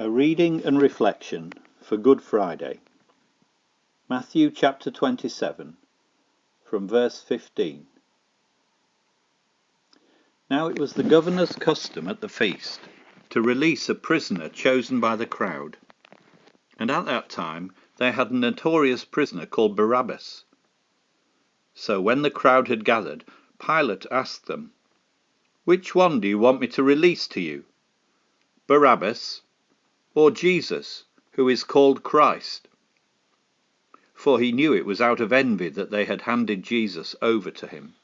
A reading and reflection for Good Friday. Matthew chapter 27, from verse 15. Now it was the governor's custom at the feast to release a prisoner chosen by the crowd, and at that time they had a notorious prisoner called Barabbas. So when the crowd had gathered, Pilate asked them, "Which one do you want me to release to you, Barabbas or Jesus, who is called Christ?" For he knew it was out of envy that they had handed Jesus over to him.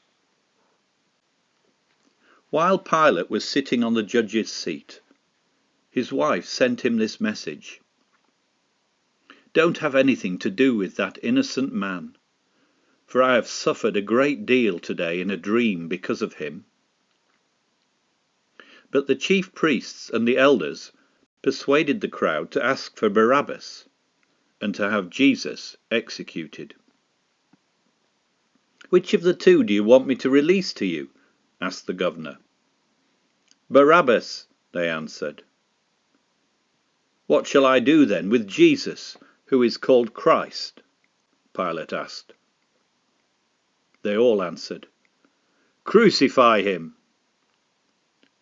While Pilate was sitting on the judge's seat, his wife sent him this message: "Don't have anything to do with that innocent man, for I have suffered a great deal today in a dream because of him." But the chief priests and the elders persuaded the crowd to ask for Barabbas and to have Jesus executed. "Which of the two do you want me to release to you?" asked the governor. "Barabbas," they answered. "What shall I do then with Jesus, who is called Christ?" Pilate asked. They all answered, "Crucify him."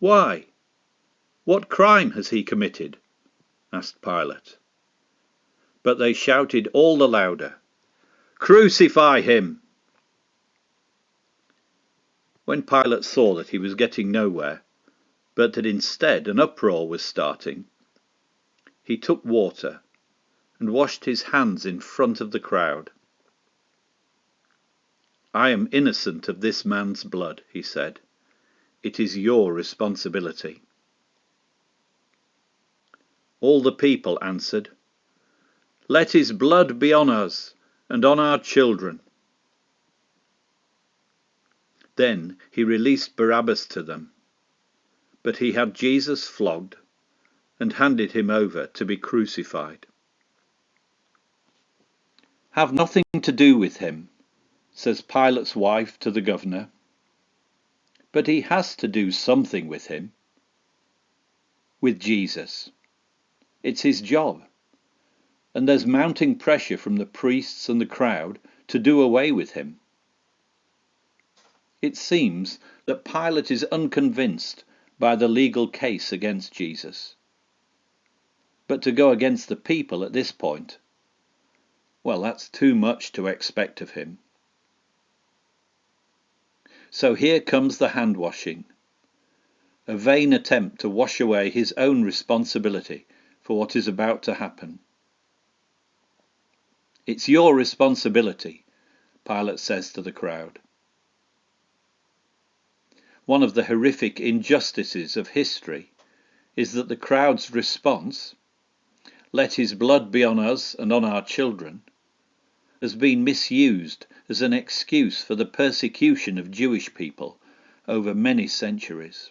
"Why? What crime has he committed?" asked Pilate. But they shouted all the louder, "Crucify him!" When Pilate saw that he was getting nowhere, but that instead an uproar was starting, he took water and washed his hands in front of the crowd. "I am innocent of this man's blood," he said. "It is your responsibility." All the people answered, "Let his blood be on us and on our children." Then he released Barabbas to them, but he had Jesus flogged and handed him over to be crucified. "Have nothing to do with him," says Pilate's wife to the governor. "But he has to do something with him, with Jesus. It's his job, and there's mounting pressure from the priests and the crowd to do away with him." It seems that Pilate is unconvinced by the legal case against Jesus. But to go against the people at this point, well, that's too much to expect of him. So here comes the hand washing, a vain attempt to wash away his own responsibility for what is about to happen. "It's your responsibility," Pilate says to the crowd. One of the horrific injustices of history is that the crowd's response, "Let his blood be on us and on our children," has been misused as an excuse for the persecution of Jewish people over many centuries.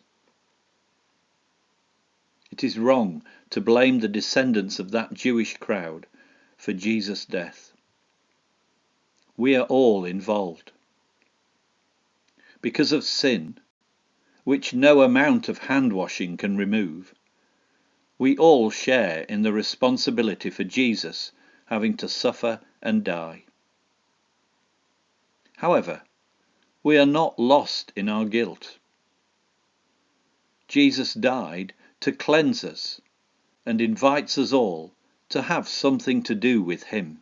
It is wrong to blame the descendants of that Jewish crowd for Jesus' death. We are all involved. Because of sin, which no amount of hand-washing can remove, we all share in the responsibility for Jesus having to suffer and die. However, we are not lost in our guilt. Jesus died to cleanse us and invites us all to have something to do with him.